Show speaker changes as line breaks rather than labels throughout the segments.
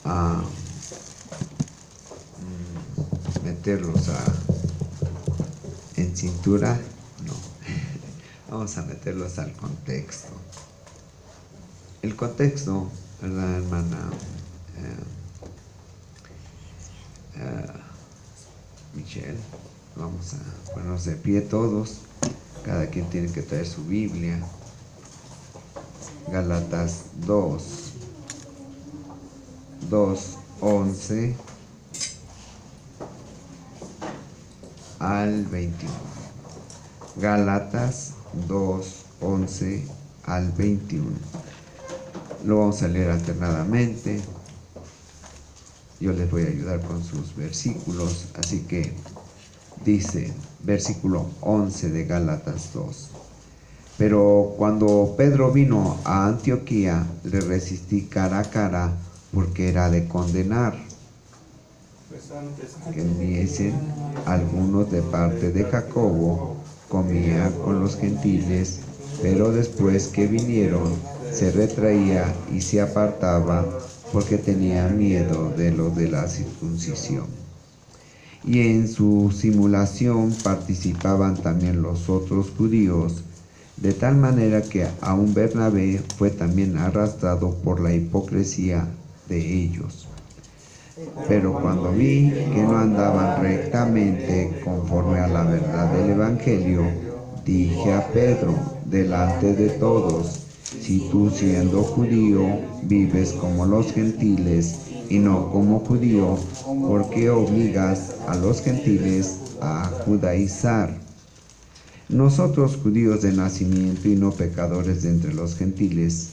a meterlos en cintura, no. Vamos a meterlos al contexto. El contexto, ¿verdad, hermana Michelle? Vamos a ponernos de pie todos. Cada quien tiene que traer su Biblia. Gálatas 2:11 al 21. Gálatas 2:11 al 21. Lo vamos a leer alternadamente. Yo les voy a ayudar con sus versículos. Así que dice, versículo 11 de Gálatas 2. Pero cuando Pedro vino a Antioquía, le resistí cara a cara, porque era de condenar que viniesen algunos de parte de Jacobo. Comía con los gentiles, pero después que vinieron, se retraía y se apartaba, porque tenía miedo de lo de la circuncisión. Y en su simulación participaban también los otros judíos, de tal manera que aun Bernabé fue también arrastrado por la hipocresía de ellos. Pero cuando vi que no andaban rectamente conforme a la verdad del Evangelio, dije a Pedro, delante de todos, si tú siendo judío vives como los gentiles y no como judío, ¿por qué obligas a los gentiles a judaizar? Nosotros judíos de nacimiento y no pecadores de entre los gentiles,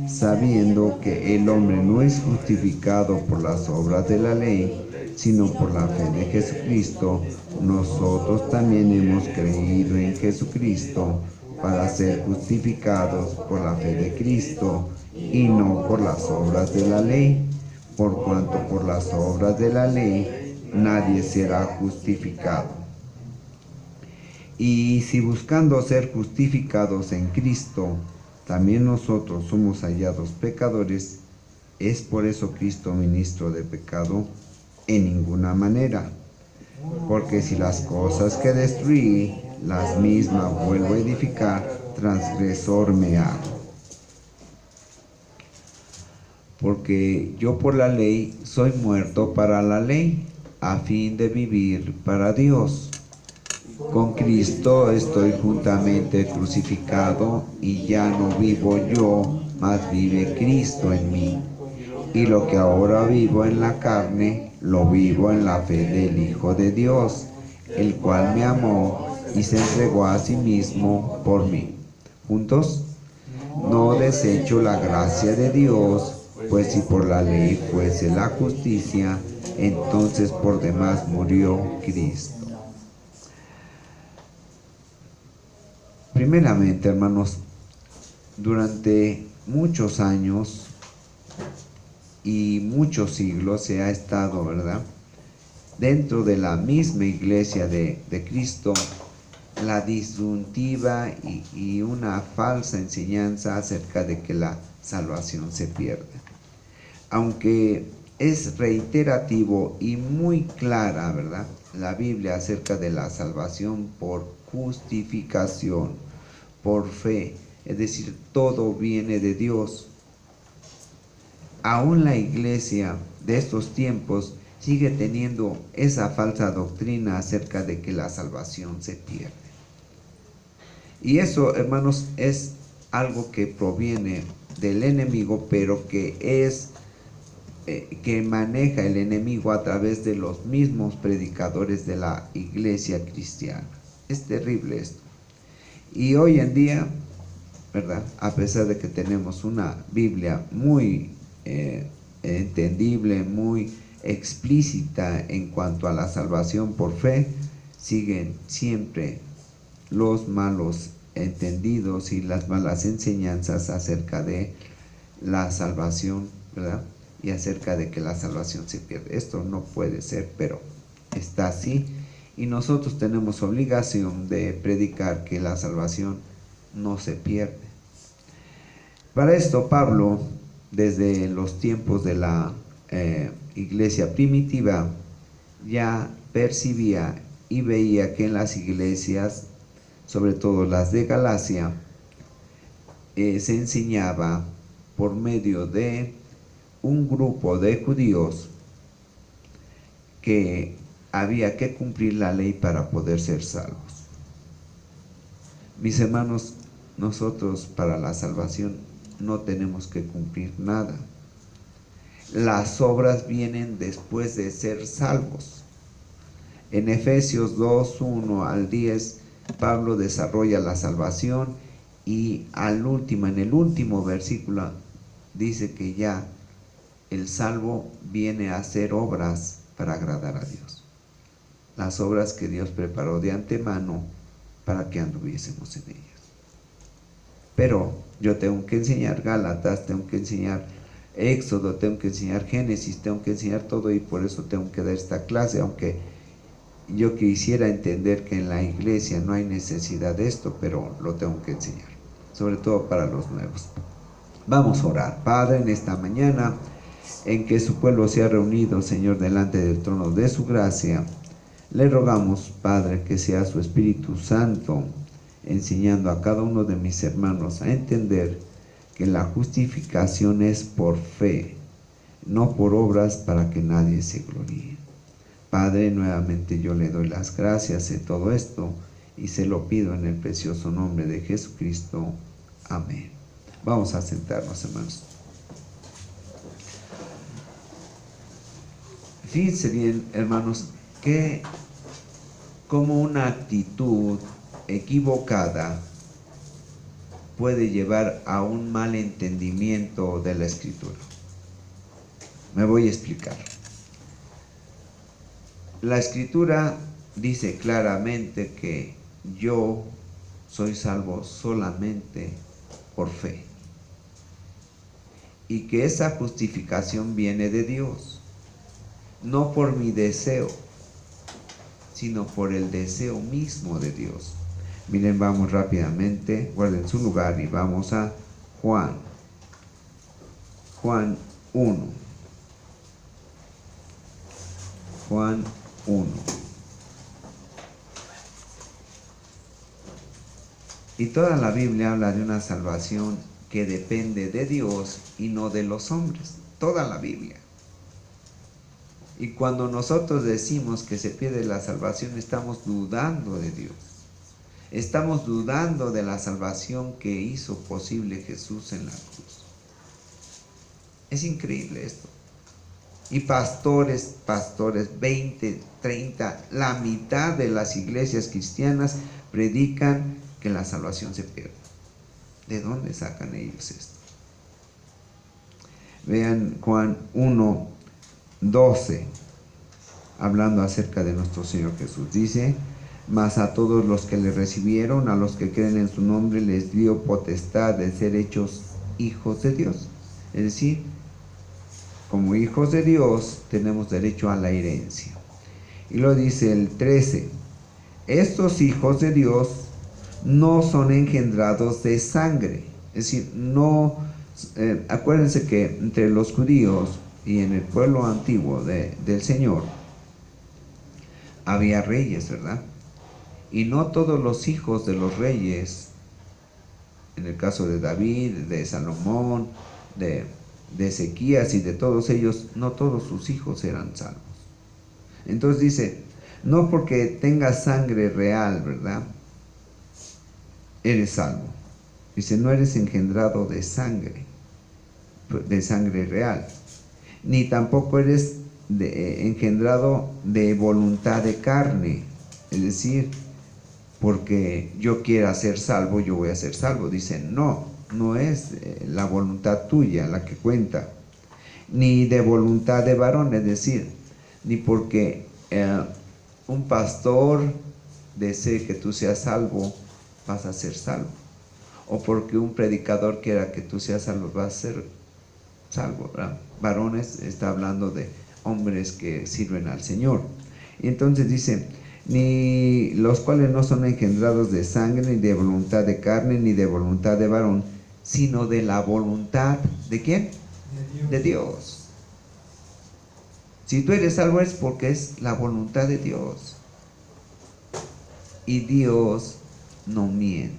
sabiendo que el hombre no es justificado por las obras de la ley, sino por la fe de Jesucristo, nosotros también hemos creído en Jesucristo para ser justificados por la fe de Cristo y no por las obras de la ley, por cuanto por las obras de la ley nadie será justificado. Y si buscando ser justificados en Cristo, también nosotros somos hallados pecadores, ¿es por eso Cristo ministro de pecado? En ninguna manera. Porque si las cosas que destruí, las mismas vuelvo a edificar, transgresor me hago. Porque yo por la ley soy muerto para la ley, a fin de vivir para Dios. Con Cristo estoy juntamente crucificado, y ya no vivo yo, mas vive Cristo en mí. Y lo que ahora vivo en la carne, lo vivo en la fe del Hijo de Dios, el cual me amó y se entregó a sí mismo por mí. ¿Juntos? No desecho la gracia de Dios, pues si por la ley fuese la justicia, entonces por demás murió Cristo. Primeramente, hermanos, durante muchos años y muchos siglos se ha estado, ¿verdad?, dentro de la misma iglesia de Cristo, la disyuntiva y una falsa enseñanza acerca de que la salvación se pierde. Aunque es reiterativo y muy clara, ¿verdad?, la Biblia acerca de la salvación por justificación, por fe, es decir, todo viene de Dios. Aún la iglesia de estos tiempos sigue teniendo esa falsa doctrina acerca de que la salvación se pierde. Y eso, hermanos, es algo que proviene del enemigo, pero que es que maneja el enemigo a través de los mismos predicadores de la iglesia cristiana. Es terrible esto. Y hoy en día, ¿verdad?, a pesar de que tenemos una Biblia muy entendible, muy explícita en cuanto a la salvación por fe, siguen siempre los malos entendidos y las malas enseñanzas acerca de la salvación, ¿verdad?, y acerca de que la salvación se pierde. Esto no puede ser, pero está así, y nosotros tenemos obligación de predicar que la salvación no se pierde. Para esto Pablo, desde los tiempos de la iglesia primitiva ya percibía y veía que en las iglesias, sobre todo las de Galacia, se enseñaba por medio de un grupo de judíos que había que cumplir la ley para poder ser salvos. Mis hermanos, nosotros para la salvación no tenemos que cumplir nada. Las obras vienen después de ser salvos. En Efesios 2, 1 al 10, Pablo desarrolla la salvación y en el último versículo, dice que ya el salvo viene a hacer obras para agradar a Dios. Las obras que Dios preparó de antemano para que anduviésemos en ellas. Pero yo tengo que enseñar Gálatas, tengo que enseñar Éxodo, tengo que enseñar Génesis, tengo que enseñar todo, y por eso tengo que dar esta clase, aunque yo quisiera entender que en la iglesia no hay necesidad de esto, pero lo tengo que enseñar, sobre todo para los nuevos. Vamos a orar. Padre, en esta mañana en que su pueblo se ha reunido, Señor, delante del trono de su gracia, le rogamos, Padre, que sea su Espíritu Santo enseñando a cada uno de mis hermanos a entender que la justificación es por fe, no por obras, para que nadie se gloríe. Padre, nuevamente yo le doy las gracias en todo esto y se lo pido en el precioso nombre de Jesucristo. Amén. Vamos a sentarnos, hermanos. Fíjense bien, hermanos, que como una actitud equivocada puede llevar a un mal entendimiento de la Escritura. Me voy a explicar. La Escritura dice claramente que yo soy salvo solamente por fe, y que esa justificación viene de Dios, no por mi deseo, sino por el deseo mismo de Dios. Miren, vamos rápidamente, guarden su lugar y vamos a Juan 1. Juan 1. Y toda la Biblia habla de una salvación que depende de Dios y no de los hombres. Toda la Biblia. Y cuando nosotros decimos que se pierde la salvación, estamos dudando de Dios. Estamos dudando de la salvación que hizo posible Jesús en la cruz. Es increíble esto. Y pastores, 20, 30, la mitad de las iglesias cristianas predican que la salvación se pierde. ¿De dónde sacan ellos esto? Vean Juan 1, 12, hablando acerca de nuestro Señor Jesús. Dice: mas a todos los que le recibieron, a los que creen en su nombre, les dio potestad de ser hechos hijos de Dios. Es decir, como hijos de Dios tenemos derecho a la herencia. Y lo dice el 13: estos hijos de Dios no son engendrados de sangre. Es decir, no, acuérdense que entre los judíos y en el pueblo antiguo del Señor había reyes, ¿verdad? Y no todos los hijos de los reyes, en el caso de David, de Salomón, de Ezequías y de todos ellos, no todos sus hijos eran salvos. Entonces dice, no porque tengas sangre real, ¿verdad?, eres salvo. Dice, no eres engendrado de sangre real, ni tampoco eres engendrado de voluntad de carne. Es decir, porque yo quiera ser salvo, yo voy a ser salvo. Dice, no es la voluntad tuya la que cuenta, ni de voluntad de varón. Es decir, ni porque un pastor desee que tú seas salvo, vas a ser salvo, o porque un predicador quiera que tú seas salvo, vas a ser salvo, ¿verdad? Varones está hablando de hombres que sirven al Señor. Y entonces dice, ni los cuales no son engendrados de sangre, ni de voluntad de carne, ni de voluntad de varón, sino de la voluntad ¿de quién? De Dios. Si tú eres salvo es porque es la voluntad de Dios. Y Dios no miente.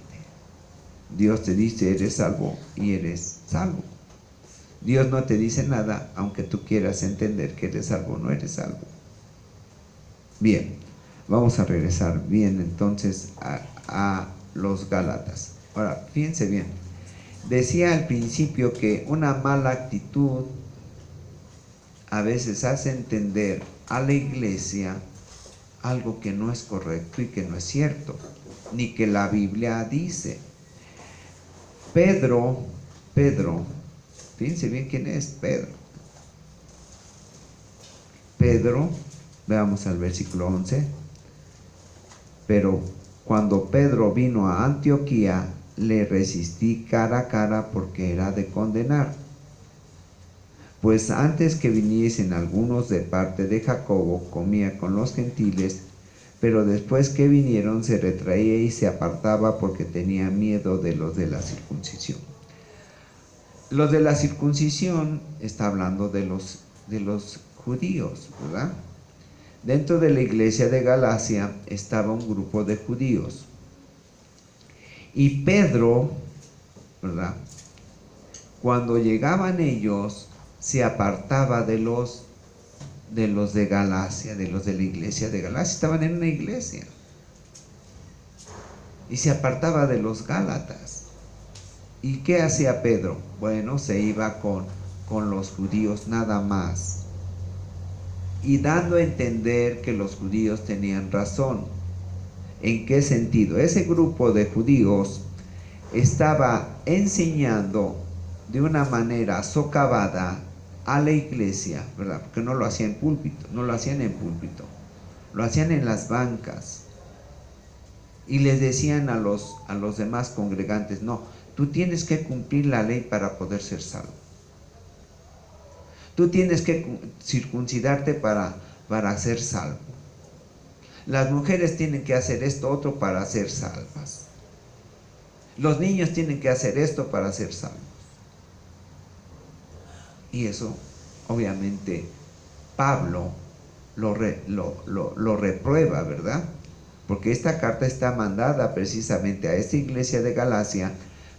Dios te dice eres salvo y eres salvo. Dios no te dice nada aunque tú quieras entender que eres salvo o no eres salvo. Bien, vamos a regresar bien entonces a los Gálatas. Ahora, fíjense bien. Decía al principio que una mala actitud a veces hace entender a la iglesia algo que no es correcto y que no es cierto, ni que la Biblia dice. Pedro, fíjense bien quién es Pedro. Pedro, veamos al versículo 11. Pero cuando Pedro vino a Antioquía, le resistí cara a cara porque era de condenar. Pues antes que viniesen algunos de parte de Jacobo, comía con los gentiles, pero después que vinieron se retraía y se apartaba porque tenía miedo de los de la circuncisión. Los de la circuncisión está hablando de los judíos, ¿verdad? Dentro de la iglesia de Galacia estaba un grupo de judíos. Y Pedro, ¿verdad?, cuando llegaban ellos, se apartaba de los de Galacia, de los de la iglesia de Galacia. Estaban en una iglesia. Y se apartaba de los Gálatas. ¿Y qué hacía Pedro? Bueno, se iba con los judíos nada más. Y dando a entender que los judíos tenían razón. ¿En qué sentido? Ese grupo de judíos estaba enseñando de una manera socavada a la iglesia, ¿verdad? Porque no lo hacían en púlpito, no lo hacían en púlpito, lo hacían en las bancas. Y les decían a los demás congregantes, no, tú tienes que cumplir la ley para poder ser salvo. Tú tienes que circuncidarte para ser salvo. Las mujeres tienen que hacer esto otro para ser salvas. Los niños tienen que hacer esto para ser salvos. Y eso, obviamente, Pablo lo reprueba, ¿verdad? Porque esta carta está mandada precisamente a esta iglesia de Galacia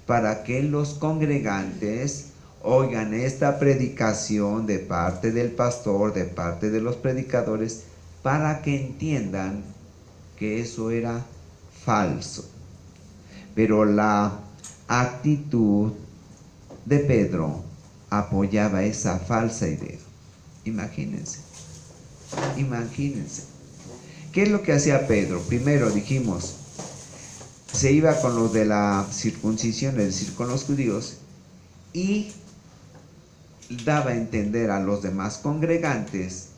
para que los congregantes oigan esta predicación de parte del pastor, de parte de los predicadores, para que entiendan que eso era falso. Pero la actitud de Pedro apoyaba esa falsa idea. Imagínense. ¿Qué es lo que hacía Pedro? Primero dijimos, se iba con los de la circuncisión, es decir, con los judíos, y daba a entender a los demás congregantes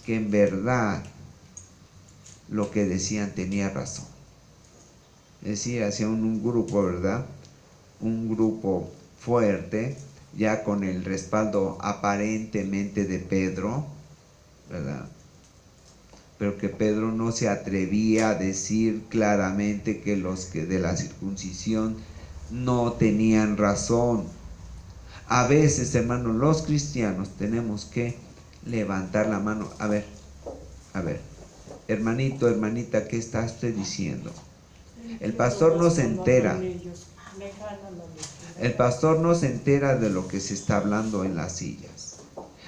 que en verdad lo que decían tenía razón. Es decir, hacía un grupo, ¿verdad? Un grupo fuerte, ya con el respaldo aparentemente de Pedro, ¿verdad? Pero que Pedro no se atrevía a decir claramente que los que de la circuncisión no tenían razón. A veces, hermanos, los cristianos tenemos que levantar la mano. A ver, hermanito, hermanita, ¿qué está usted diciendo? El pastor no se entera. El pastor no se entera de lo que se está hablando en las sillas.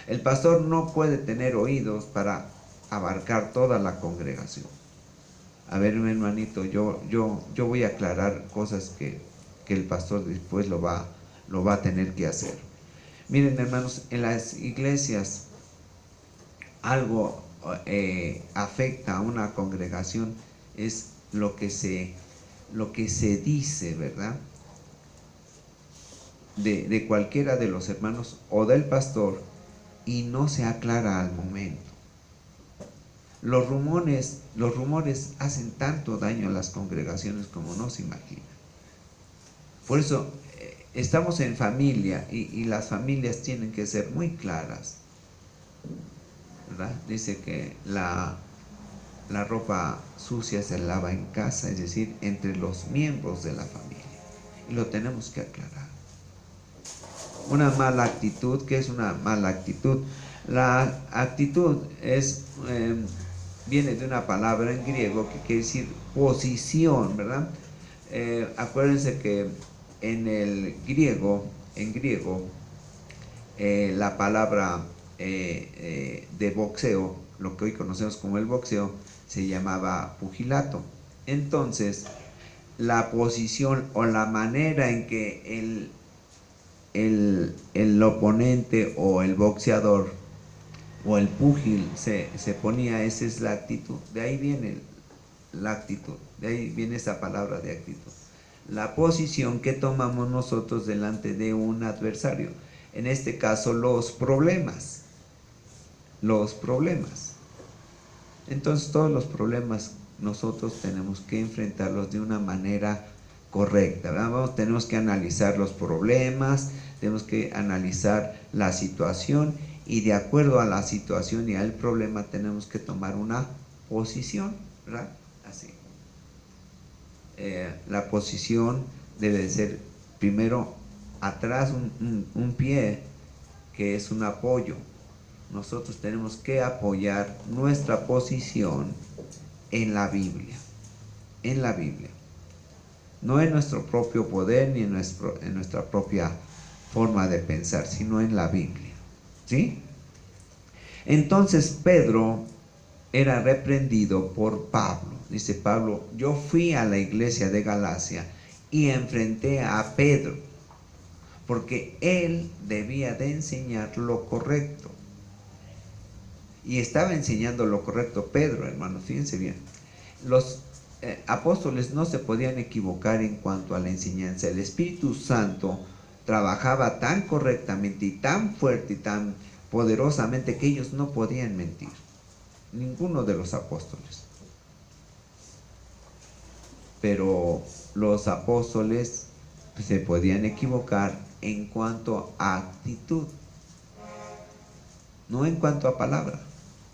El pastor no puede tener oídos para abarcar toda la congregación. A ver, mi hermanito, yo voy a aclarar cosas que el pastor después lo va a tener que hacer. Miren, hermanos, en las iglesias algo afecta a una congregación es lo que se dice, ¿verdad? De cualquiera de los hermanos o del pastor, y no se aclara al momento. Los rumores hacen tanto daño a las congregaciones como no se imagina. Por eso estamos en familia y las familias tienen que ser muy claras, ¿verdad? Dice que la ropa sucia se lava en casa, es decir, entre los miembros de la familia, y lo tenemos que aclarar. Una mala actitud. ¿Qué es una mala actitud? La actitud viene de una palabra en griego que quiere decir posición, ¿verdad? Acuérdense que en griego, la palabra de boxeo, lo que hoy conocemos como el boxeo, se llamaba pugilato. Entonces, la posición o la manera en que el oponente o el boxeador o el púgil se ponía, esa es la actitud. De ahí viene la actitud, de ahí viene esa palabra de actitud. La posición que tomamos nosotros delante de un adversario. En este caso, los problemas. Los problemas. Entonces, todos los problemas nosotros tenemos que enfrentarlos de una manera correcta, ¿verdad? Tenemos que analizar los problemas, tenemos que analizar la situación, y de acuerdo a la situación y al problema tenemos que tomar una posición, ¿verdad? Así. La posición debe de ser primero atrás, un pie, que es un apoyo. Nosotros tenemos que apoyar nuestra posición en la Biblia, no en nuestro propio poder ni en nuestra propia forma de pensar, sino en la Biblia, ¿sí? Entonces Pedro era reprendido por Pablo. Dice Pablo: yo fui a la iglesia de Galacia y enfrenté a Pedro, porque él debía de enseñar lo correcto. Y estaba enseñando lo correcto Pedro, hermanos, fíjense bien. Los apóstoles no se podían equivocar en cuanto a la enseñanza. El Espíritu Santo trabajaba tan correctamente y tan fuerte y tan poderosamente que ellos no podían mentir. Ninguno de los apóstoles. Pero los apóstoles se podían equivocar en cuanto a actitud, no en cuanto a palabra,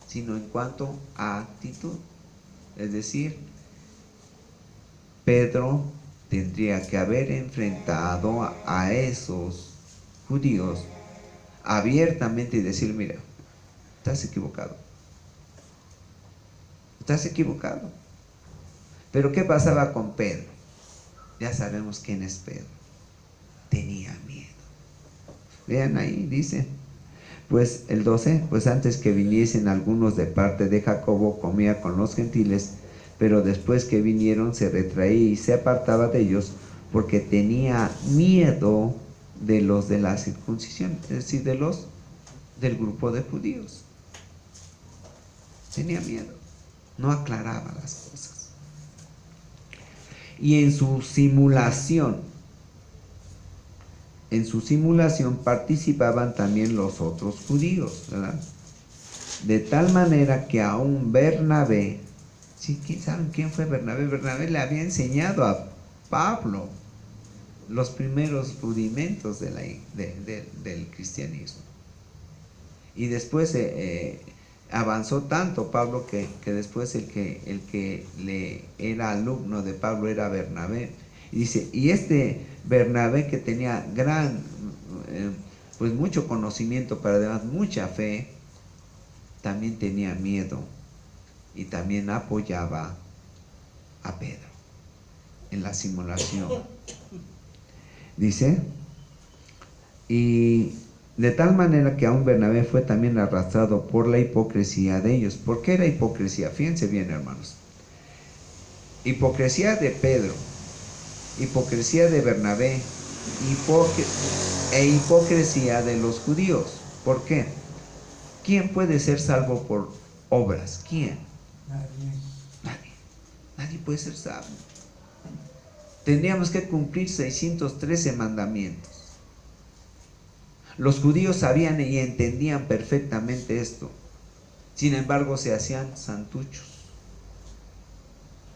sino en cuanto a actitud. Es decir, Pedro tendría que haber enfrentado a esos judíos abiertamente y decir: mira, estás equivocado, estás equivocado. Pero ¿qué pasaba con Pedro? Ya sabemos quién es Pedro. Tenía miedo. Vean ahí, dice, pues el 12, pues antes que viniesen algunos de parte de Jacobo, comía con los gentiles, pero después que vinieron se retraía y se apartaba de ellos, porque tenía miedo de los de la circuncisión, es decir, del grupo de judíos. Tenía miedo, no aclaraba las cosas. Y en su simulación participaban también los otros judíos, ¿verdad? De tal manera que aún Bernabé, ¿sí? ¿Saben quién fue Bernabé? Bernabé le había enseñado a Pablo los primeros rudimentos del cristianismo. Y después avanzó tanto Pablo que después el que le era alumno de Pablo era Bernabé. Y dice, y este Bernabé, que tenía pues mucho conocimiento, pero además mucha fe, también tenía miedo y también apoyaba a Pedro en la simulación. Dice, y de tal manera que aún Bernabé fue también arrastrado por la hipocresía de ellos. ¿Por qué era hipocresía? Fíjense bien, hermanos. Hipocresía de Pedro, hipocresía de Bernabé e hipocresía de los judíos. ¿Por qué? ¿Quién puede ser salvo por obras? ¿Quién? Nadie puede ser salvo. Tendríamos que cumplir 613 mandamientos. Los judíos sabían y entendían perfectamente esto. Sin embargo, se hacían santuchos.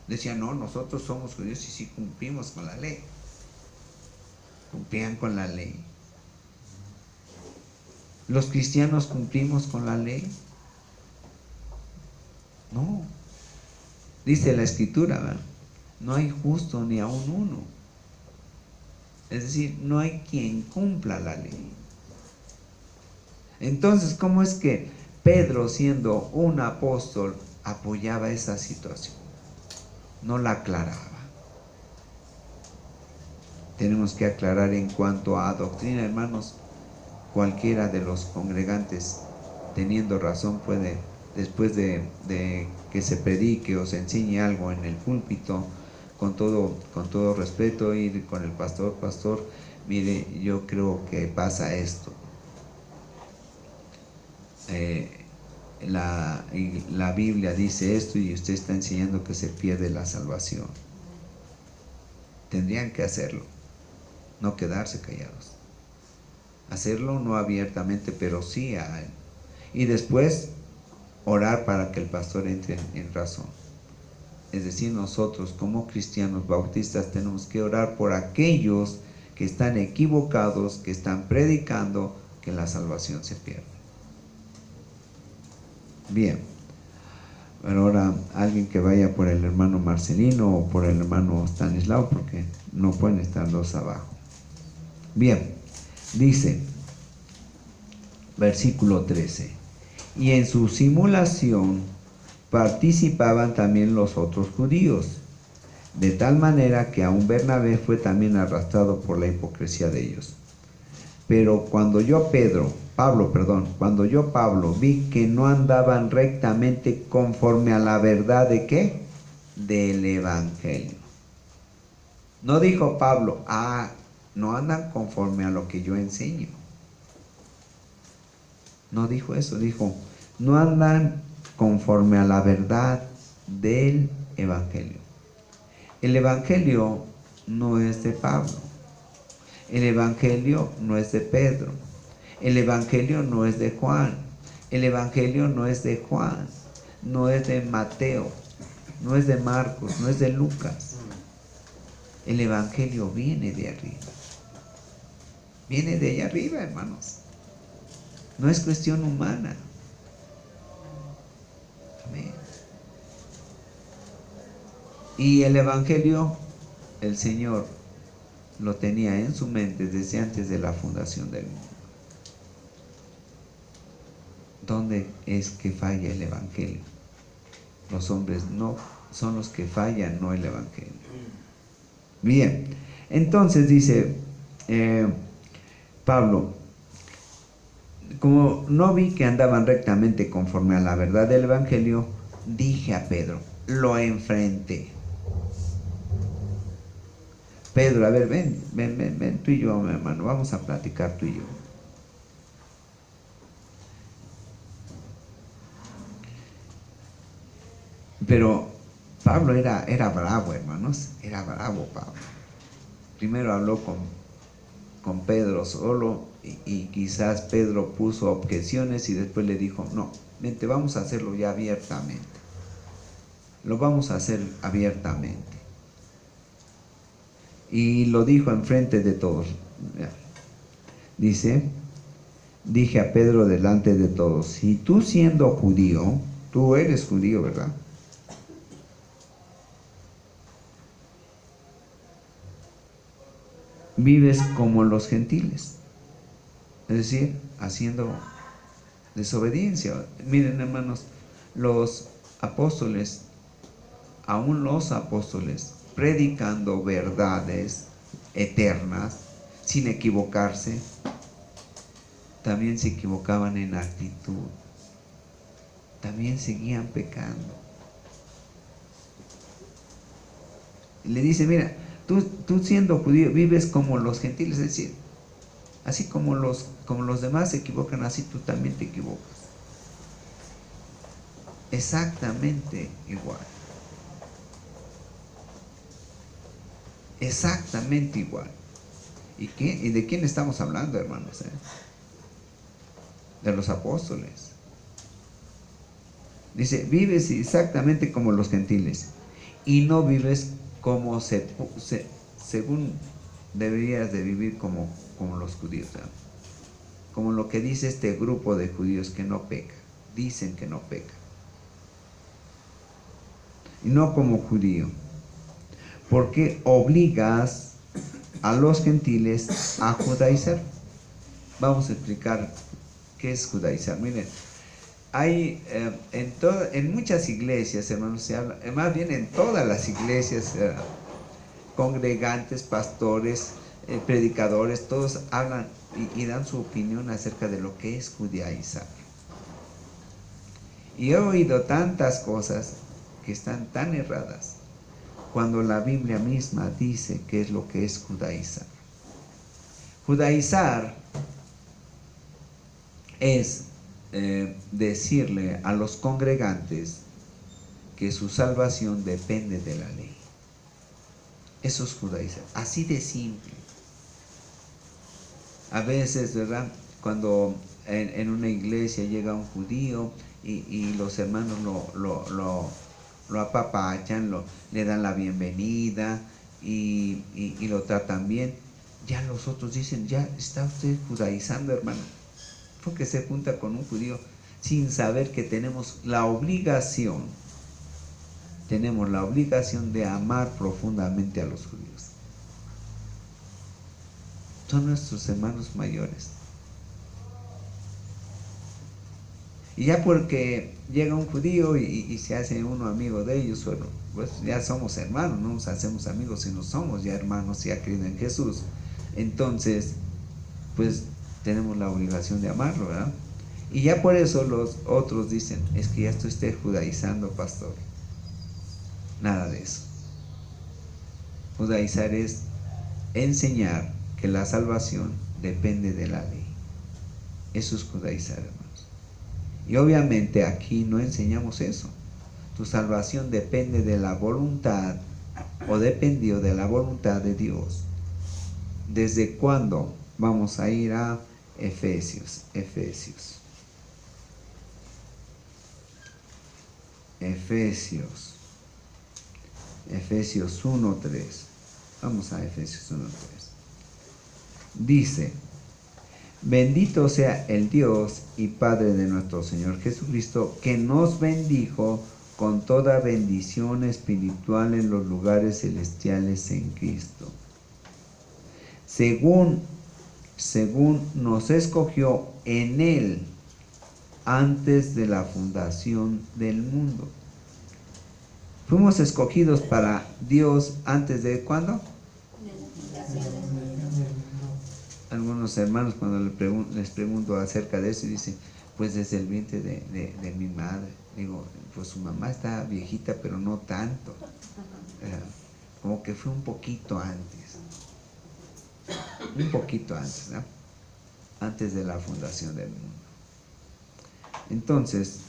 Decían, no, nosotros somos judíos y sí cumplimos con la ley. Cumplían con la ley. ¿Los cristianos cumplimos con la ley? No. Dice la Escritura, ¿verdad? No hay justo ni aun uno. Es decir, no hay quien cumpla la ley. Entonces, ¿cómo es que Pedro, siendo un apóstol, apoyaba esa situación? No la aclaraba. Tenemos que aclarar en cuanto a doctrina, hermanos. Cualquiera de los congregantes, teniendo razón, puede, después de que se predique o se enseñe algo en el púlpito, con todo respeto, ir con el pastor, mire, yo creo que pasa esto. La Biblia dice esto y usted está enseñando que se pierde la salvación. Tendrían que hacerlo, no quedarse callados. Hacerlo no abiertamente, pero sí a él. Y después orar para que el pastor entre en razón. Es decir, nosotros como cristianos bautistas tenemos que orar por aquellos que están equivocados, que están predicando que la salvación se pierde. Bien. Ahora alguien que vaya por el hermano Marcelino o por el hermano Stanislao, porque no pueden estar dos abajo. Bien, dice, versículo 13, y en su simulación participaban también los otros judíos, de tal manera que aun Bernabé fue también arrastrado por la hipocresía de ellos. Pero cuando yo Pablo, vi que no andaban rectamente conforme a la verdad de ¿qué? Del Evangelio. No dijo Pablo, no andan conforme a lo que yo enseño. No dijo eso, dijo, no andan conforme a la verdad del Evangelio. El Evangelio no es de Pablo. El Evangelio no es de Pedro. El Evangelio no es de Juan. El Evangelio no es de Juan. No es de Mateo. No es de Marcos. No es de Lucas. El Evangelio viene de arriba. Viene de allá arriba, hermanos. No es cuestión humana. Amén. Y el Evangelio, el Señor lo tenía en su mente desde antes de la fundación del mundo. ¿Dónde es que falla el Evangelio? Los hombres no son los que fallan, no el Evangelio. Bien, entonces dice Pablo, como no vi que andaban rectamente conforme a la verdad del Evangelio, dije a Pedro, lo enfrenté. Pedro, a ver, ven tú y yo, mi hermano, vamos a platicar tú y yo. Pero Pablo era bravo, hermanos, era bravo Pablo. Primero habló con Pedro solo y quizás Pedro puso objeciones y después le dijo, no, vente, vamos a hacerlo ya abiertamente. Lo vamos a hacer abiertamente. Y lo dijo enfrente de todos. Dice, dije a Pedro delante de todos, si tú siendo judío, tú eres judío, ¿verdad? Vives como los gentiles, es decir, haciendo desobediencia. Miren, hermanos, los apóstoles, aún los apóstoles, predicando verdades eternas, sin equivocarse, también se equivocaban en actitud, también seguían pecando. Y le dice, mira, tú siendo judío vives como los gentiles, es decir, así como los demás se equivocan, así tú también te equivocas. Exactamente igual. Exactamente igual. ¿Y de quién estamos hablando, hermanos? De los apóstoles. Dice, vives exactamente como los gentiles y no vives como según deberías de vivir como los judíos, ¿verdad? Como lo que dice este grupo de judíos que no peca, dicen que no peca, y no como judío, porque obligas a los gentiles a judaizar. Vamos a explicar ¿Qué es judaizar? Miren, hay en muchas iglesias, hermanos, se habla, más bien en todas las iglesias, congregantes, pastores, predicadores, todos hablan y dan su opinión acerca de lo que es judaizar. Y he oído tantas cosas que están tan erradas, cuando la Biblia misma dice qué es lo que es judaizar. Judaizar es decirle a los congregantes que su salvación depende de la ley. Eso es judaizar, así de simple. A veces, ¿verdad?, cuando en una iglesia llega un judío y los hermanos lo apapachan, le dan la bienvenida y lo tratan bien, ya los otros dicen, ya está usted judaizando, hermano, porque se junta con un judío sin saber que tenemos la obligación de amar profundamente a los judíos. Son nuestros hermanos mayores. Y ya porque llega un judío y se hace uno amigo de ellos, bueno, pues ya somos hermanos, no nos hacemos amigos, sino somos ya hermanos, ya creen en Jesús. Entonces, pues tenemos la obligación de amarlo, ¿verdad? Y ya por eso los otros dicen, es que ya estoy judaizando, pastor. Nada de eso. Judaizar es enseñar que la salvación depende de la ley. Eso es judaizar, hermanos. Y obviamente aquí no enseñamos eso. Tu salvación depende de la voluntad, o dependió de la voluntad de Dios. ¿Desde cuándo? Vamos a ir a Efesios. Efesios 1:3. Vamos a Efesios 1:3. Dice: bendito sea el Dios y Padre de nuestro Señor Jesucristo, que nos bendijo con toda bendición espiritual en los lugares celestiales en Cristo, según nos escogió en Él antes de la fundación del mundo. Fuimos escogidos para Dios antes de ¿cuándo? Algunos hermanos, cuando les pregunto acerca de eso, dicen, pues desde el vientre de mi madre. Digo, pues su mamá está viejita, pero no tanto. Como que fue un poquito antes. Un poquito antes, ¿no? Antes de la fundación del mundo. Entonces,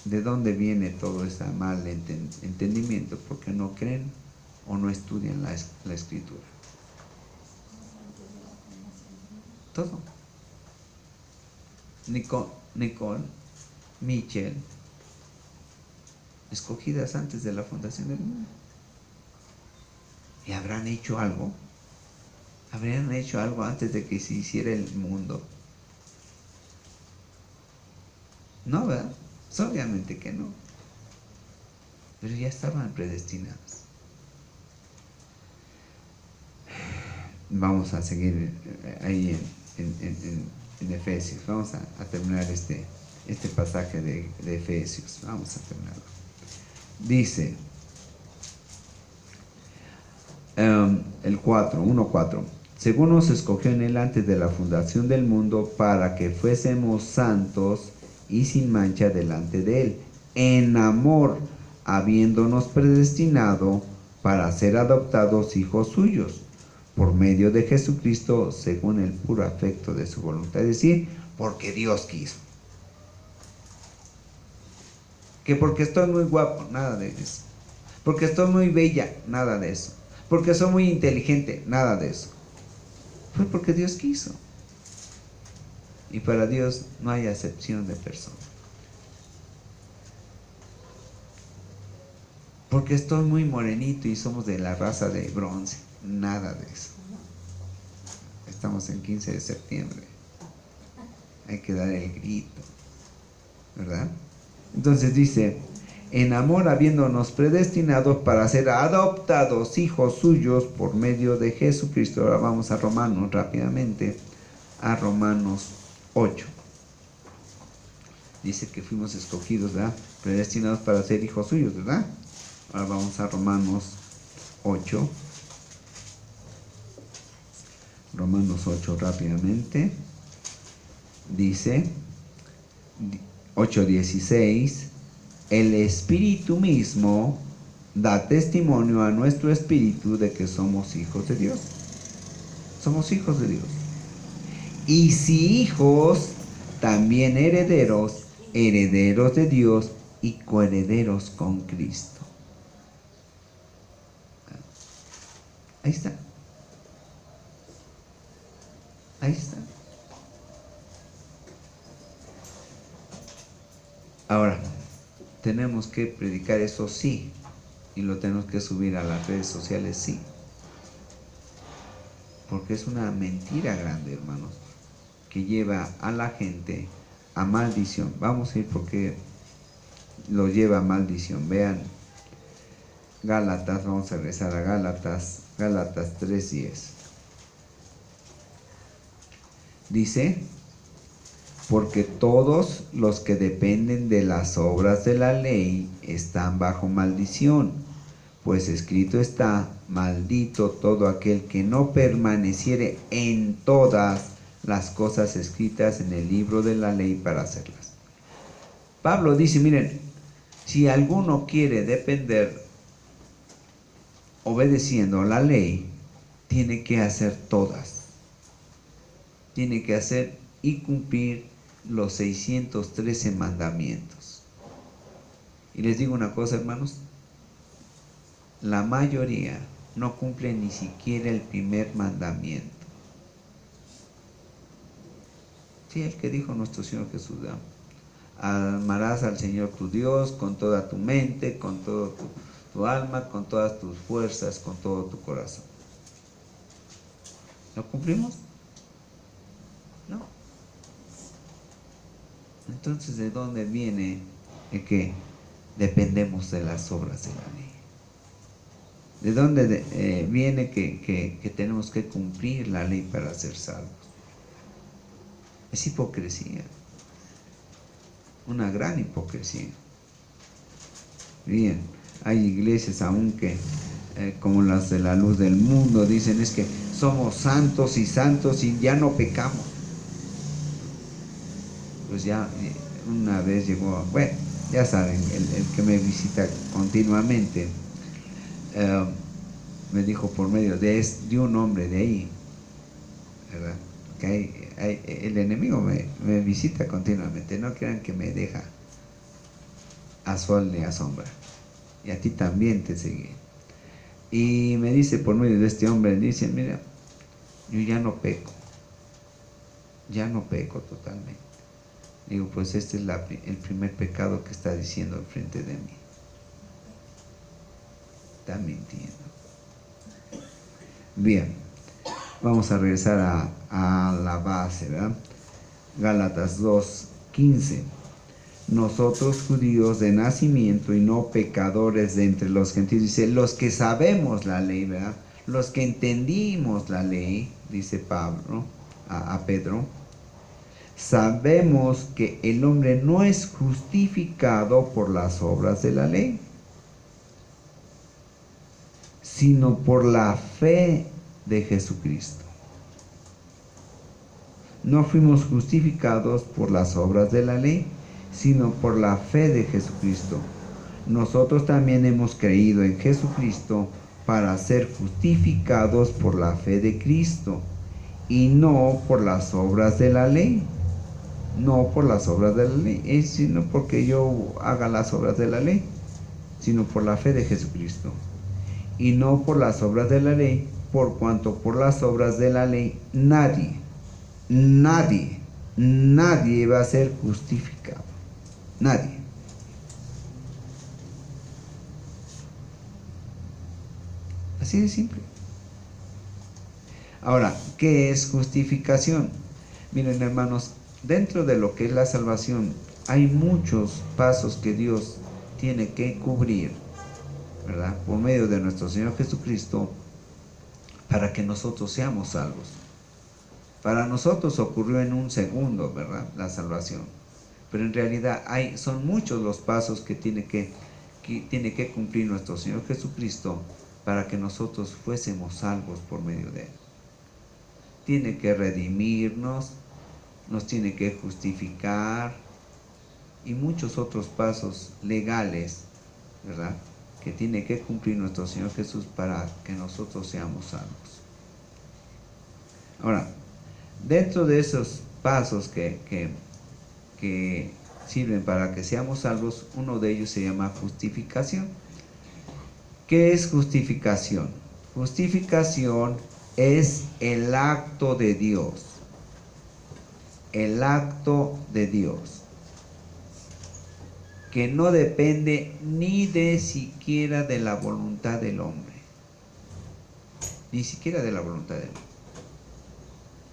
¿de dónde viene todo ese mal entendimiento? Porque no creen o no estudian la escritura. Todo. Nicole, Michelle, escogidas antes de la fundación del mundo. ¿Y habrán hecho algo? ¿Habrían hecho algo antes de que se hiciera el mundo? No, ¿verdad? Obviamente que no. Pero ya estaban predestinados. Vamos a seguir ahí en Efesios. Vamos a terminar este pasaje de Efesios. Vamos a terminarlo. Dice el 1:4. Según nos escogió en Él antes de la fundación del mundo, para que fuésemos santos y sin mancha delante de Él, en amor, habiéndonos predestinado para ser adoptados hijos suyos, por medio de Jesucristo, según el puro afecto de su voluntad. Es decir, porque Dios quiso. Que porque estoy muy guapo, nada de eso. Porque estoy muy bella, nada de eso. Porque soy muy inteligente, nada de eso. Fue porque Dios quiso. Y para Dios no hay acepción de persona. Porque estoy muy morenito y somos de la raza de bronce, nada de eso. Estamos en 15 de septiembre. Hay que dar el grito, ¿verdad? Entonces dice, en amor habiéndonos predestinado para ser adoptados hijos suyos por medio de Jesucristo. Ahora vamos a Romanos rápidamente, a Romanos 8. dice que fuimos escogidos, ¿verdad? Predestinados para ser hijos suyos, ¿verdad? Ahora vamos a Romanos 8. Romanos 8 rápidamente. Dice 8:16, el Espíritu mismo da testimonio a nuestro espíritu de que somos hijos de Dios. Somos hijos de Dios. Y si hijos, también herederos, herederos de Dios y coherederos con Cristo. Ahí está. Ahí está. Ahora, tenemos que predicar eso, sí, y lo tenemos que subir a las redes sociales, sí. Porque es una mentira grande, hermanos, que lleva a la gente a maldición. Vamos a ir porque lo lleva a maldición. Vean, Gálatas, vamos a regresar a Gálatas 3:10. Dice, porque todos los que dependen de las obras de la ley están bajo maldición, pues escrito está, maldito todo aquel que no permaneciere en todas las cosas escritas en el libro de la ley para hacerlas. Pablo dice, miren, si alguno quiere depender obedeciendo la ley, tiene que hacer todas. Tiene que hacer y cumplir los 613 mandamientos. Y les digo una cosa, hermanos, la mayoría no cumple ni siquiera el primer mandamiento. Sí, el que dijo nuestro Señor Jesús, ¿no? Amarás al Señor tu Dios con toda tu mente, con toda tu alma, con todas tus fuerzas, con todo tu corazón. ¿Lo cumplimos? No. Entonces, ¿de dónde viene el que dependemos de las obras de la ley? ¿De dónde viene que tenemos que cumplir la ley para ser salvos? Es hipocresía. Una gran hipocresía. Bien, hay iglesias aún que, como las de la luz del mundo, dicen es que somos santos y ya no pecamos. Pues ya una vez llegó, bueno, ya saben, el que me visita continuamente, me dijo por medio de un hombre de ahí, ¿verdad? Que el enemigo me visita continuamente, no crean que me deja a sol ni a sombra, y a ti también te seguí. Y me dice por medio de este hombre, dice, mira, yo ya no peco totalmente. Digo, pues este es el primer pecado que está diciendo enfrente de mí. Está mintiendo. Bien, vamos a regresar a la base, ¿verdad? Gálatas 2:15. Nosotros judíos de nacimiento y no pecadores de entre los gentiles, dice, los que sabemos la ley, ¿verdad? Los que entendimos la ley, dice Pablo a Pedro, sabemos que el hombre no es justificado por las obras de la ley, sino por la fe de Jesucristo. No fuimos justificados por las obras de la ley, sino por la fe de Jesucristo. Nosotros también hemos creído en Jesucristo para ser justificados por la fe de Cristo y no por las obras de la ley. No por las obras de la ley, sino porque yo haga las obras de la ley, sino por la fe de Jesucristo. Y no por las obras de la ley, por cuanto por las obras de la ley nadie va a ser justificado. Nadie. Así de simple. Ahora, ¿qué es justificación? Miren, hermanos, dentro de lo que es la salvación hay muchos pasos que Dios tiene que cubrir, ¿verdad? Por medio de nuestro Señor Jesucristo, para que nosotros seamos salvos. Para nosotros ocurrió en un segundo, ¿verdad? La salvación. pero en realidad son muchos los pasos que tiene que cumplir nuestro Señor Jesucristo para que nosotros fuésemos salvos por medio de Él. Tiene que redimirnos, nos tiene que justificar y muchos otros pasos legales, ¿verdad?, que tiene que cumplir nuestro Señor Jesús para que nosotros seamos salvos. Ahora, dentro de esos pasos que sirven para que seamos salvos, uno de ellos se llama justificación. ¿Qué es justificación? Justificación es el acto de Dios. El acto de Dios, que no depende ni de siquiera de la voluntad del hombre. Ni siquiera de la voluntad del hombre.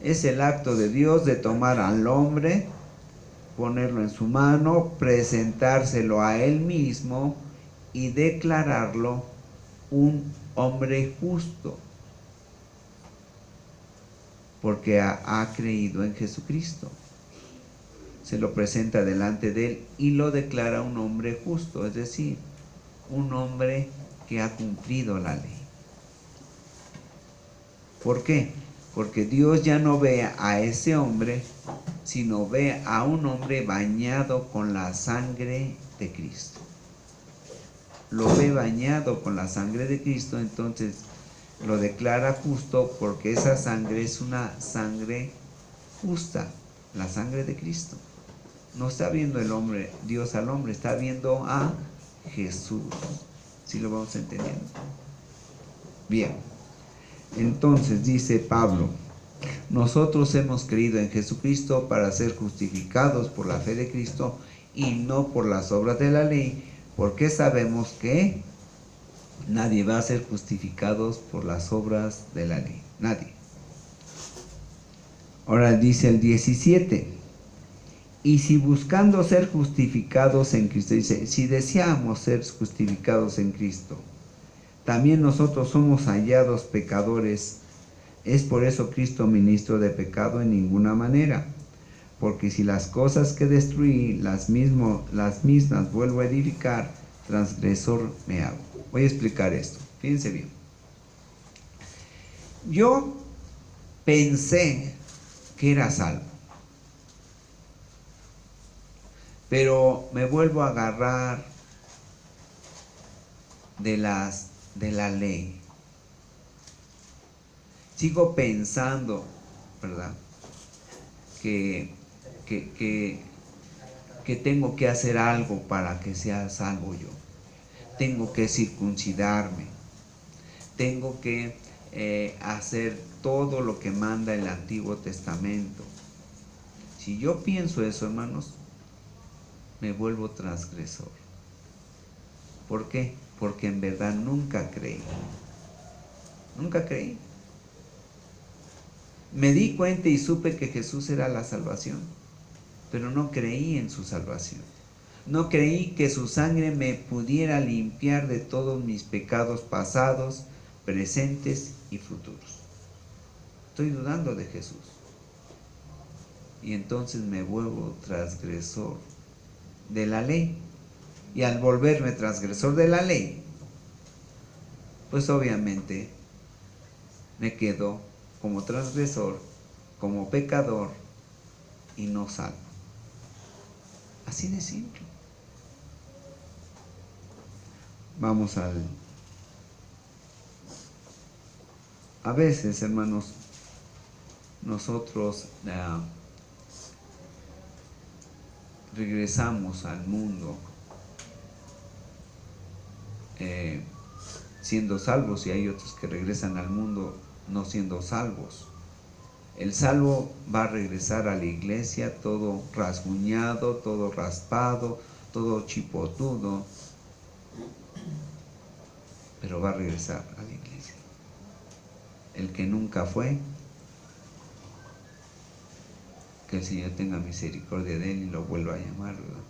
Es el acto de Dios de tomar al hombre, ponerlo en su mano, presentárselo a él mismo y declararlo un hombre justo, porque ha creído en Jesucristo. Se lo presenta delante de él y lo declara un hombre justo, es decir, un hombre que ha cumplido la ley. ¿Por qué? Porque Dios ya no ve a ese hombre, sino ve a un hombre bañado con la sangre de Cristo. Lo ve bañado con la sangre de Cristo, entonces lo declara justo porque esa sangre es una sangre justa, la sangre de Cristo. No está viendo el hombre, Dios al hombre, está viendo a Jesús. ¿Sí lo vamos entendiendo? Bien. Entonces dice Pablo, nosotros hemos creído en Jesucristo para ser justificados por la fe de Cristo y no por las obras de la ley, porque sabemos que nadie va a ser justificado por las obras de la ley. Nadie. Ahora dice el 17. Y si buscando ser justificados en Cristo, dice, si deseamos ser justificados en Cristo, también nosotros somos hallados pecadores, es por eso Cristo ministro de pecado en ninguna manera. Porque si las cosas que destruí, las mismas vuelvo a edificar, transgresor me hago. Voy a explicar esto, fíjense bien. Yo pensé que era salvo, pero me vuelvo a agarrar de la ley. Sigo pensando, ¿verdad?, que tengo que hacer algo para que sea salvo yo. Tengo que circuncidarme. Tengo que hacer todo lo que manda el Antiguo Testamento. Si yo pienso eso, hermanos, me vuelvo transgresor. ¿Por qué? Porque en verdad nunca creí. Nunca creí. Me di cuenta y supe que Jesús era la salvación, pero no creí en su salvación. No creí que su sangre me pudiera limpiar de todos mis pecados pasados, presentes y futuros. Estoy dudando de Jesús. Y entonces me vuelvo transgresor de la ley. Y al volverme transgresor de la ley, pues obviamente me quedo como transgresor, como pecador y no salvo. Así de simple. Vamos a veces, hermanos, nosotros regresamos al mundo siendo salvos, y hay otros que regresan al mundo no siendo salvos. El salvo va a regresar a la iglesia todo rasguñado, todo raspado, todo chipotudo, pero va a regresar a la iglesia. El que nunca fue, que el Señor tenga misericordia de él y lo vuelva a llamar, ¿verdad?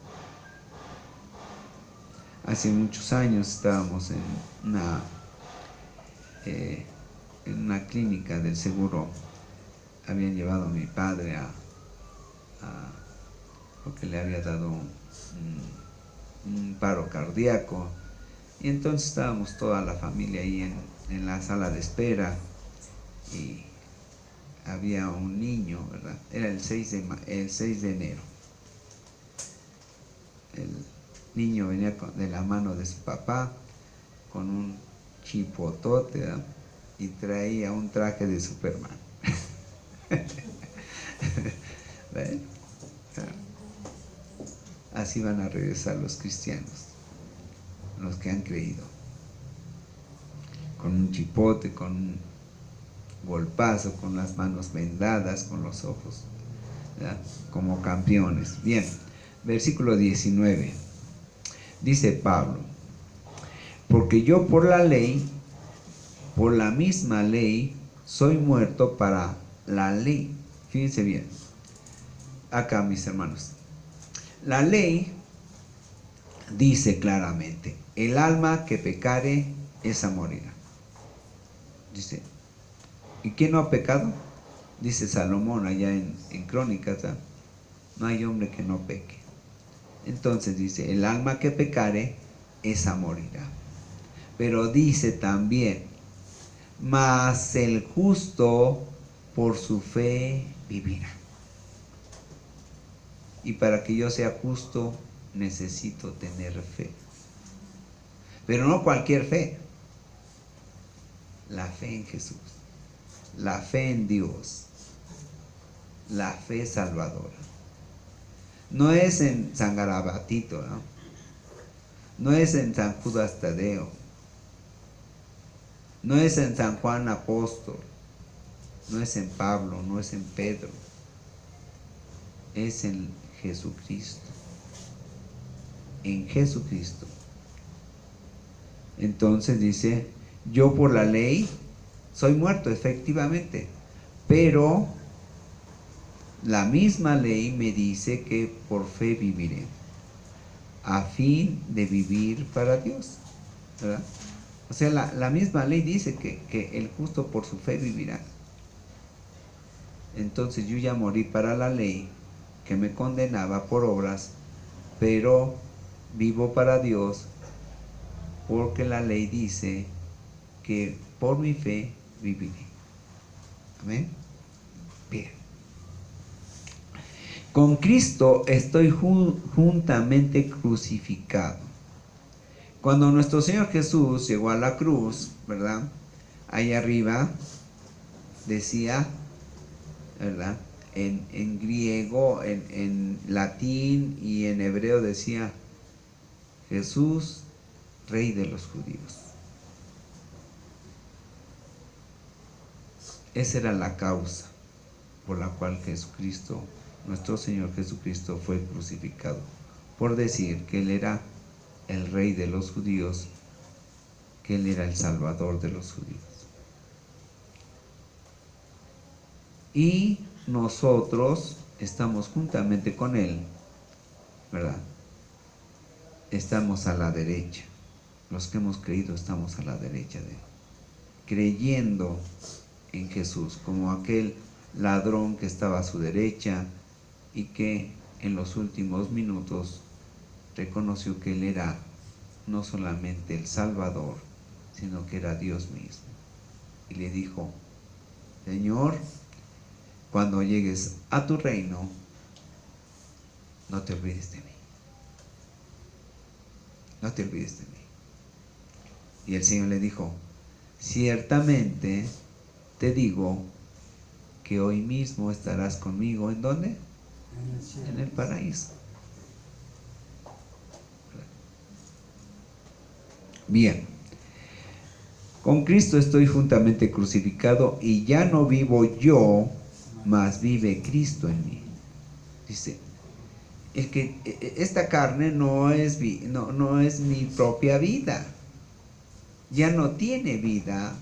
Hace muchos años estábamos en una clínica del seguro. Habían llevado a mi padre porque le había dado un paro cardíaco. Y entonces estábamos toda la familia ahí en la sala de espera, y había un niño, ¿verdad? Era el 6 de enero. El niño venía de la mano de su papá con un chipotote, ¿verdad? Y traía un traje de Superman. ¿Ven? Así van a regresar los cristianos, los que han creído, con un chipote, con un golpazo, con las manos vendadas, con los ojos, ¿verdad? Como campeones. Bien, versículo 19, dice Pablo: porque yo por la ley, por la misma ley, soy muerto para la ley. Fíjense bien, acá mis hermanos, la ley dice claramente: el alma que pecare, esa morirá. Dice, ¿y quién no ha pecado? Dice Salomón allá en Crónicas, ¿verdad? No hay hombre que no peque. Entonces dice, el alma que pecare, esa morirá. Pero dice también, mas el justo por su fe vivirá. Y para que yo sea justo, necesito tener fe. Pero no cualquier fe. La fe en Jesús. La fe en Dios. La fe salvadora. No es en San Garabatito, ¿no? No es en San Judas Tadeo. No es en San Juan Apóstol. No es en Pablo, no es en Pedro. Es en Jesucristo. En Jesucristo. Entonces dice, yo por la ley soy muerto, efectivamente, pero la misma ley me dice que por fe viviré, a fin de vivir para Dios, ¿verdad? O sea, la misma ley dice que el justo por su fe vivirá. Entonces yo ya morí para la ley que me condenaba por obras, pero vivo para Dios, porque la ley dice que por mi fe viviré. Amén. Bien. Con Cristo estoy juntamente crucificado. Cuando nuestro Señor Jesús llegó a la cruz, ¿verdad? Ahí arriba decía, ¿verdad? En griego, en latín y en hebreo decía, Jesús, Rey de los judíos. Esa era la causa por la cual Jesucristo, nuestro Señor Jesucristo, fue crucificado, por decir que Él era el Rey de los judíos, que Él era el Salvador de los judíos. Y nosotros estamos juntamente con Él, ¿verdad? Estamos a la derecha. Los que hemos creído estamos a la derecha de Él, creyendo en Jesús, como aquel ladrón que estaba a su derecha y que en los últimos minutos reconoció que Él era no solamente el Salvador, sino que era Dios mismo. Y le dijo, Señor, cuando llegues a tu reino, no te olvides de mí. No te olvides de mí. Y el Señor le dijo, ciertamente te digo que hoy mismo estarás conmigo. ¿En dónde? En el paraíso. Bien. Con Cristo estoy juntamente crucificado y ya no vivo yo, mas vive Cristo en mí. Dice, es que esta carne no es mi propia vida. Ya no tiene vida,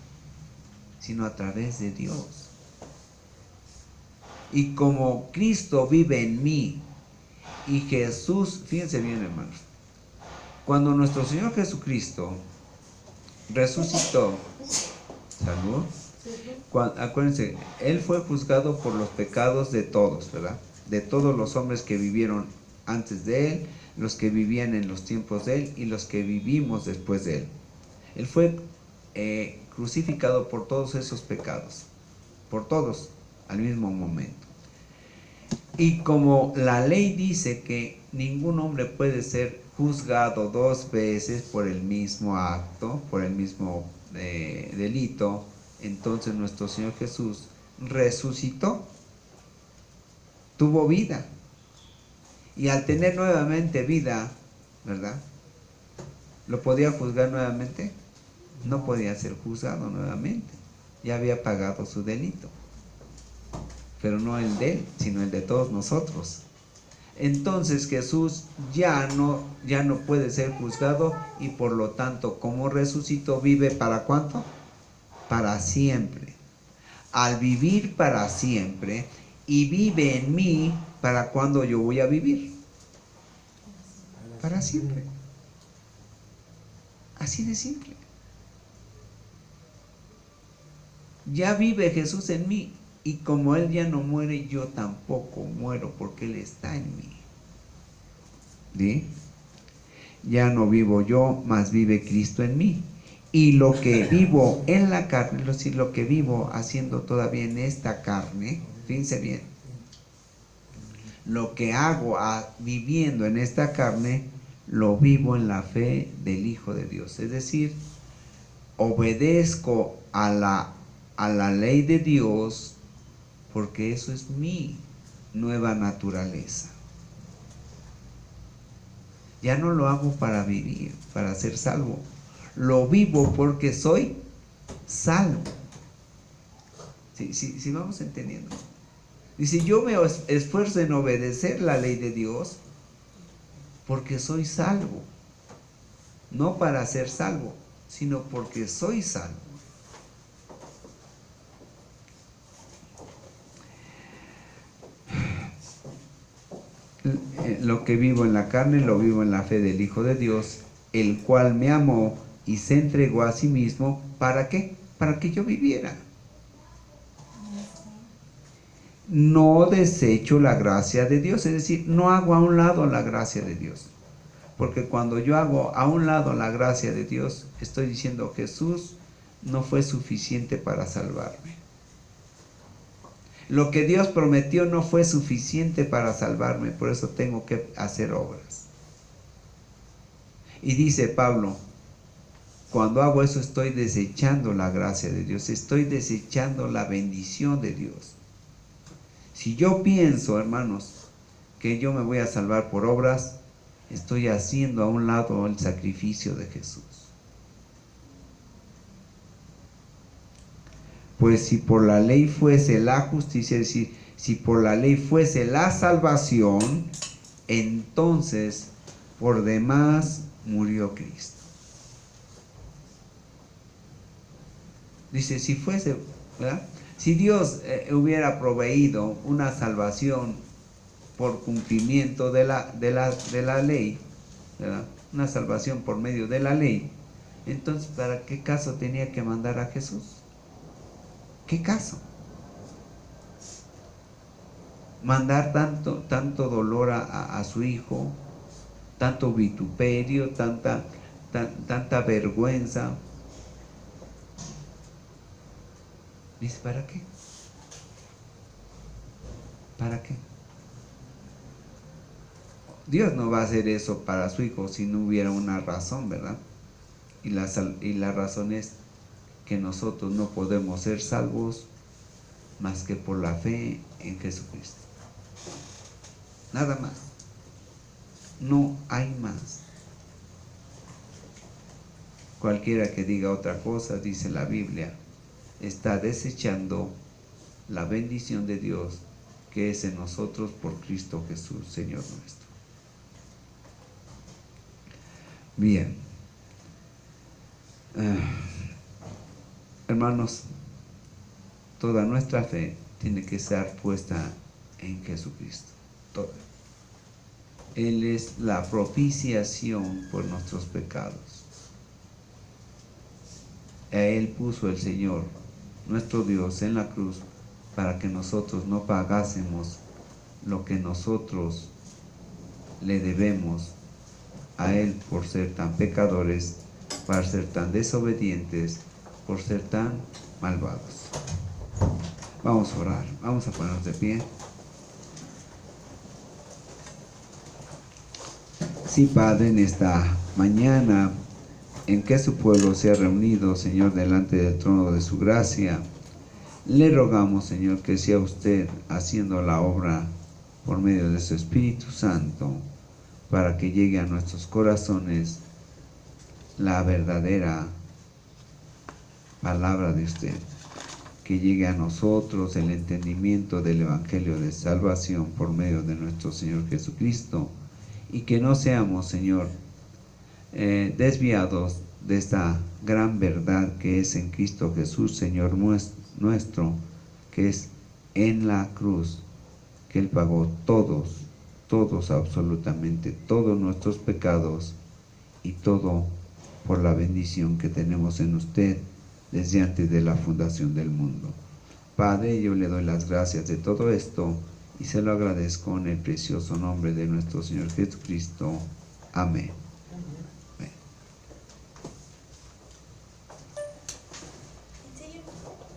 sino a través de Dios. Y como Cristo vive en mí y Jesús, fíjense bien hermanos, cuando nuestro Señor Jesucristo resucitó, salud, acuérdense, Él fue juzgado por los pecados de todos, ¿verdad? De todos los hombres que vivieron antes de Él, los que vivían en los tiempos de Él y los que vivimos después de Él. Él fue crucificado por todos esos pecados, por todos, al mismo momento. Y como la ley dice que ningún hombre puede ser juzgado dos veces por el mismo acto, por el mismo delito, entonces nuestro Señor Jesús resucitó, tuvo vida. Y al tener nuevamente vida, ¿verdad? ¿Lo podía juzgar nuevamente? No podía ser juzgado nuevamente. Ya había pagado su delito. Pero no el de él, sino el de todos nosotros. Entonces Jesús ya no puede ser juzgado y por lo tanto, como resucitó, vive ¿para cuánto? Para siempre. Al vivir para siempre y vive en mí, ¿para cuándo yo voy a vivir? Para siempre. Así de simple. Ya vive Jesús en mí. Y como Él ya no muere, yo tampoco muero porque Él está en mí. ¿Sí? Ya no vivo yo, mas vive Cristo en mí. Y lo que vivo en la carne, es decir, lo que vivo haciendo todavía en esta carne, fíjense bien, lo que hago viviendo en esta carne, lo vivo en la fe del Hijo de Dios. Es decir, obedezco a la ley de Dios, porque eso es mi nueva naturaleza. Ya no lo hago para vivir, para ser salvo. Lo vivo porque soy salvo. ¿Sí vamos entendiendo? Dice, yo me esfuerzo en obedecer la ley de Dios porque soy salvo. No para ser salvo, sino porque soy salvo. Lo que vivo en la carne, lo vivo en la fe del Hijo de Dios, el cual me amó y se entregó a sí mismo. ¿Para qué? Para que yo viviera. No desecho la gracia de Dios, es decir, no hago a un lado la gracia de Dios. Porque cuando yo hago a un lado la gracia de Dios, estoy diciendo, Jesús no fue suficiente para salvarme. Lo que Dios prometió no fue suficiente para salvarme, por eso tengo que hacer obras. Y dice Pablo, cuando hago eso estoy desechando la gracia de Dios, estoy desechando la bendición de Dios. Si yo pienso, hermanos, que yo me voy a salvar por obras, estoy haciendo a un lado el sacrificio de Jesús. Pues si por la ley fuese la justicia, es decir, si por la ley fuese la salvación, entonces por demás murió Cristo. Dice, si fuese, ¿verdad? Si Dios hubiera proveído una salvación por cumplimiento de la ley, ¿verdad? Una salvación por medio de la ley, entonces ¿para qué caso tenía que mandar a Jesús? ¿Qué caso? Mandar tanto dolor a su hijo, tanto vituperio, tanta vergüenza. Dice, ¿para qué? ¿Para qué? Dios no va a hacer eso para su hijo si no hubiera una razón, ¿verdad? Y la razón es que nosotros no podemos ser salvos más que por la fe en Jesucristo. Nada más. No hay más. Cualquiera que diga otra cosa, dice la Biblia, está desechando la bendición de Dios que es en nosotros por Cristo Jesús, Señor nuestro. Bien. Hermanos, toda nuestra fe tiene que estar puesta en Jesucristo. Toda. Él es la propiciación por nuestros pecados. A Él puso el Señor, nuestro Dios, en la cruz para que nosotros no pagásemos lo que nosotros le debemos a Él por ser tan pecadores, por ser tan desobedientes, por ser tan malvados. Vamos a orar, vamos a ponernos de pie. Sí, Padre, en esta mañana en que su pueblo se ha reunido, Señor, delante del trono de su gracia, le rogamos, Señor, que sea usted haciendo la obra por medio de su Espíritu Santo, para que llegue a nuestros corazones la verdadera palabra de usted, que llegue a nosotros el entendimiento del Evangelio de salvación por medio de nuestro Señor Jesucristo, y que no seamos, Señor, desviados de esta gran verdad que es en Cristo Jesús, Señor nuestro, que es en la cruz, que Él pagó todos, absolutamente todos nuestros pecados, y todo por la bendición que tenemos en usted desde antes de la fundación del mundo. Padre, yo le doy las gracias de todo esto y se lo agradezco en el precioso nombre de nuestro Señor Jesucristo. Amén.